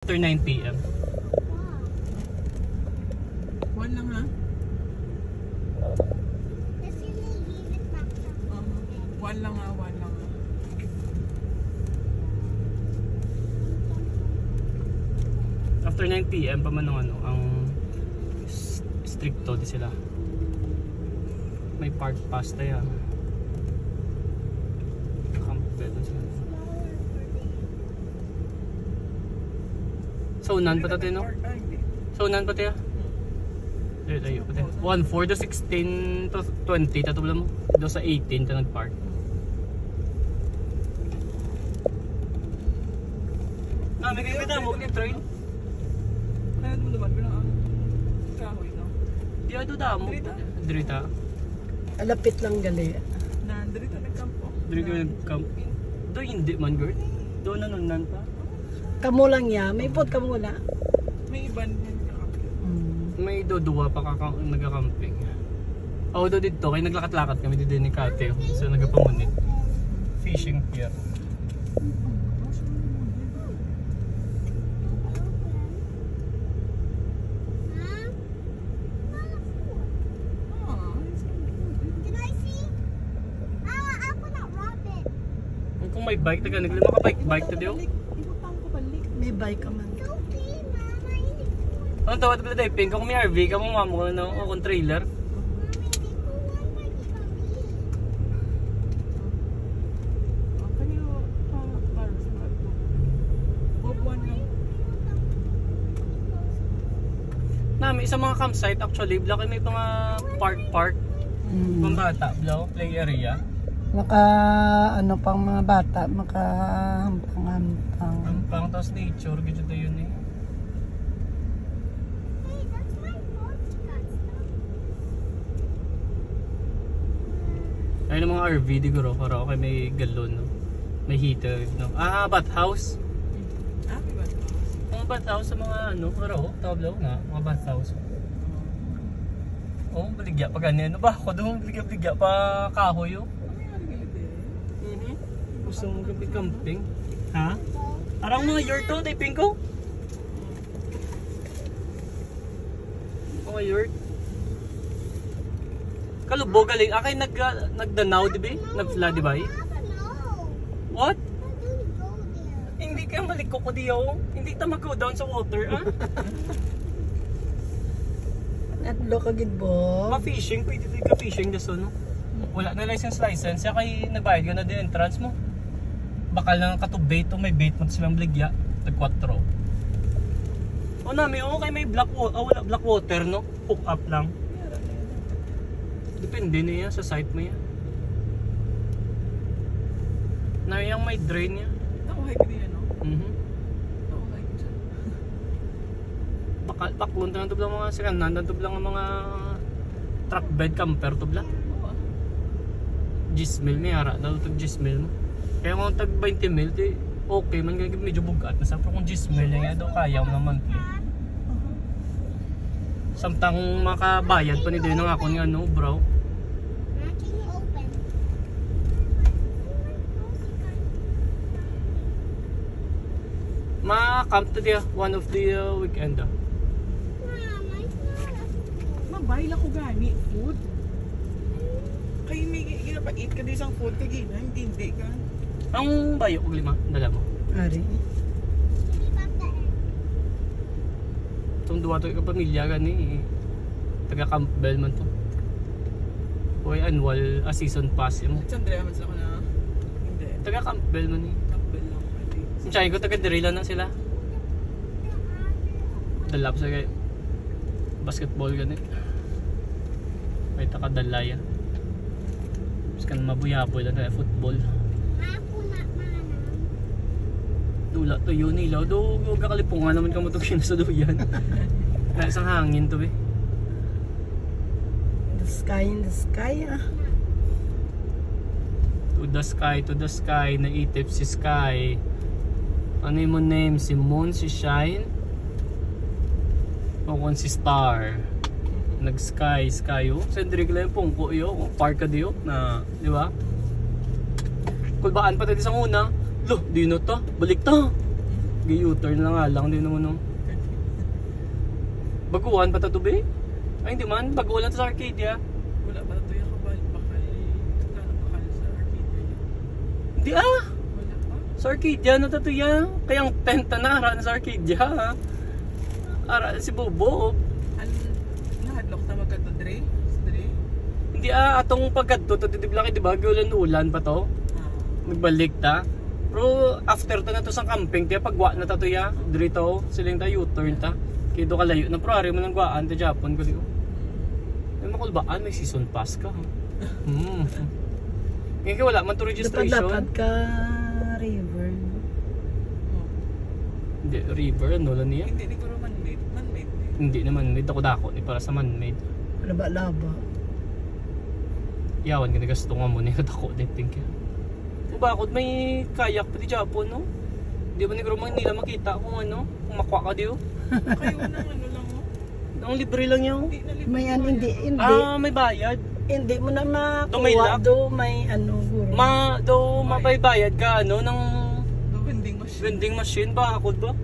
After 9 PM. 1 lang ha? 1 lang ha, 1 lang ha. After 9 PM pa man ang stricto di sila. May park pass tayo. Sila. Saunan pa tayo no? Saunan pa tayo? Tayo pa tayo. 1-4 to 16 to 20 tatubla mo. Do sa 18 ta nag-park. May kita mo yung trail. Kaya mo naman ang kahoy no? Di ado damo. Drita. Alapit lang gali. Na drita nagkampo. Drita nagkamp. Do hindi man girl. Do nanunan pa. Kamo lang ya, may pot kamo wala. May iban yan nagkakampo. May doduwa pa nagka-camping. Oh, do dito kay naglakat-lakat kami dito ni Kate. So nagapamunit. Fishing pier. Kung may bike taga naglima ka bike to dio. Ibutang ko balik. May bike ka man. Ano tawag ko tayo? Pink ako may RV ka mo mamo no o kung trailer. Kanyo para sa bato. Bob 1 lang. Nami sa mga campsite actually blaki may mga park mga bata blo play area. Maka ano pang mga bata, maka hampang. Ang tapos nature gito tayo yun eh. Ayun ang mga RV diguro para okay may galon no. May heater no. Bathhouse. May bato. Mga bathhouse sa mga ano, pero tablaw na, mga bathhouse. Oh, baligya pa ganyan. Ano ba? Ako doon baligya pa kahoy oh. Gusto mo gabi camping? Ha? Arang mga yurt to, typing ko? Mga yurt? Kalubo galing. Akay nagdanaw, di ba? Nagfla, di ba? What? Hindi ka maliko ko diyo. Hindi ka mag-go down sa water, ha? Natlo ka gid bo. Ma-fishing, pwede ka fishing daso, no? Wala na license. Siya kay nagbayad ka na din entrance mo. Bakal lang katubate o may bait mo silang bligya. Tag-4. O nami, okay may black water. Wala black water, no? Hook up lang. Depende na yan sa site mo yan. Na yung may drain yan. Nakuhay ko din, no? Nakuhay ko dyan. Baklon lang tublang mga sikanan, tublang ang mga truck bed camper tublang. Gismil may hara, natutog gismil mo. Kaya kung tag 20 mil, di okay man gagawin medyo bugat na sa. Pero kung gismil yan, do kaya mo na monthly. Samtang makabayad pa ni Dino ng ako nga no bro. Ma-camp to dia one of the weekend. Mabayla ko gani, food. Kaya may ginapait ka din isang food ka gina, hindi ka. Ang bayo og 5 dala mo. Ari. Itong duwa to ka pamilya gani taga Campbell man to. Hoy annual season pass mo. Sandrea man sila ko na. Hindi. Taga Campbell man ni. Campbell lang pwede. Sinchai ko taga Dirila na sila. Dalap sa kay basketball gani. May taka dalaya. Biskan mabuyaboy lang na football. Dula to yun ilaw. Do kakalipungan naman ka mo itong sa duyan. Na isang hangin to eh. The sky in the sky ah. To the sky, naitip si Sky. Ano yung mo name? Si Moon, si Shine? O kung si Star? Nag-sky oh. Sendrik lang yung pungko yun. Park ka diyo na, di ba? Kulbaan pa tayo sa una. Lo, di na to. Balik to. U-turn na nga lang din naman no. Baguhan pa ta to be? Ay hindi man, baguhan lang to sa Arcadia. Wala pa na to yung bakal sa Arcadia. Hindi Wala pa? sa Arcadia na to ya. Kaya ang tenta na ara na sa Arcadia ha. Ara si Bobo. Nahadlok na magkata Dre? Dre? Hindi atong pagkadto to diblaki di ba ulan pa to. Nagbalik ta. Pero after to na to sa camping tiya pagwa na ta to ya. Dito siling ta U-turn ta. Kaya do kalayo na pro ari mo nang gwaan ta Japon ko di ko. May makulbaan may season pass ka. Ngayon kaya wala man to registration. Lapad ka river. Hindi river ano lang niya. Hindi ko man-made. Man-made. Hindi naman made ako dako ni para sa man-made. Laba-laba. Yawan ka gusto nga mo niya dako din think. O bakit may kayak pa di Japon no? Di ba ni Gromang nila makita kung ano, kung makwa ka diyo. Kayo na ano lang mo? Ang libre lang yun. Hindi na libre. May ano, hindi. May bayad. Hindi mo na Do may makuha. lock? Do may ano, guro. Mabaybayad ka ano ng Do vending machine. vending machine ba ako ba?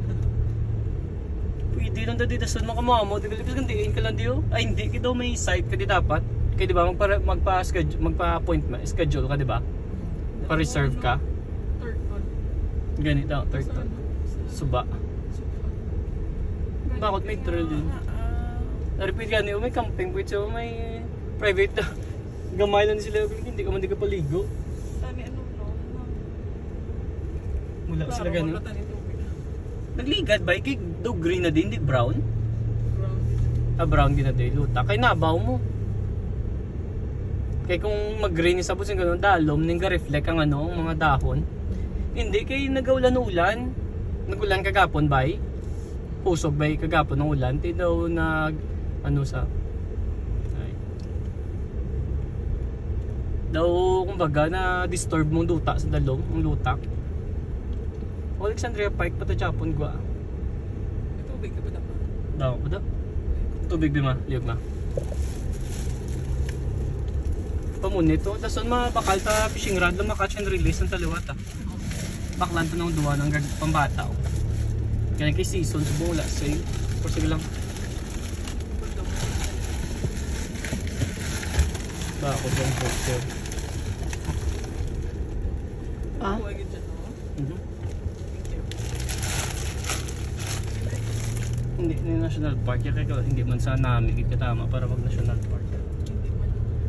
Pwede lang dito sa mga kamamo, di ba gandiin ka lang diyo? Ay hindi ka daw may site ka di dapat. Kaya di ba magpa-appointment, schedule ka di ba? Pa-reserve ka. Third one. Ganito, third one. Suba. Bakit may trail din? Repeat ka niyo, may camping pwede so may private na. Gamay lang sila, hindi ka man di ka paligo. Tani ano no? Mula sila gano'n. Tani tubig. Nagligad ba? Ikig do green na din, di brown? Ground. Brown din na din, luta. Kaya nabaw mo. Kaya kung mag-green yung sabos yung gano'n, dalom, nang reflect ang ano, ang mga dahon. Hindi, kaya nag-ulan-ulan. Nag-ulan kagapon ba? Pusog ba kagapon ng ulan? Di daw nag, ano sa, ay. Daw, kumbaga, na disturb mong duta sa dalom, ang lutak. Alexandria Park pa ta Japon gwa. May tubig ka ba na pa? Daw ko da. Tubig di ma, liyog ma. Pamunit to, tas on mabakal ta fishing rod lang catch and release ng taliwa ta. Baklan to ng duwa ng pambata. Kaya kay season sa bola sale. Or sige lang. Ba ako dyan poster. Ah? Huwag yun dyan no? Hindi, national park. Kaya hindi man sa namin tama para mag national park.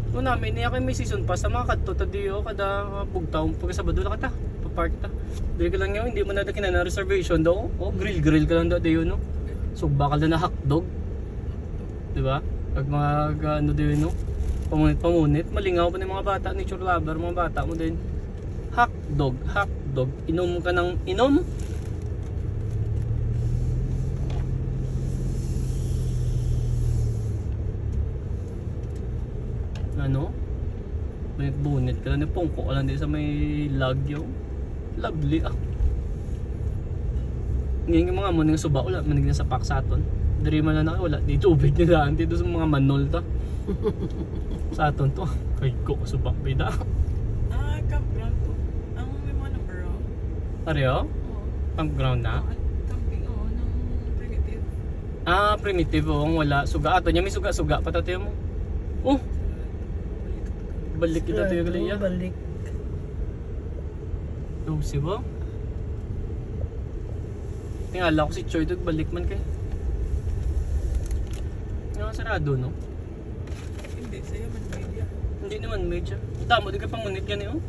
Kung namin, niya kayo may season pass sa mga kadto, tadiyo, kada bugtaw, pagka Sabado lang kata, papark ta. Dili ka lang yun, hindi mo na na reservation daw. O, grill ka lang daw diyo, no? So, bakal na hotdog. Diba? Pag mga, ano diyo, no? Pamunit, malingaw pa ng mga bata, nature lover, mga bata mo din. Hotdog, inom ka ng inom. Ano? May bunit ka lang, pungko ka lang din sa may lagyo. Lovely Ngayon yung mga mo ng suba, wala manig na sa paksaton. Dari man na wala, di tubig nila dito sa mga manol ta. Sa aton to, kay ko suba pida. Campground to. Ang may mga number oh. Pareho? Oo. Campground na? Camping ng primitive. Primitive wala. Suga ato niya may suga-suga patatiyo mo. Oh! Balik kita tayo gali ya. Balik. Oh, sibo? Tingala ko si Choy doon, balik man kay. Nga sarado, no? Hindi, sa'yo man media. Hindi naman major. Tamo, di ka pang munit yan eh, oh.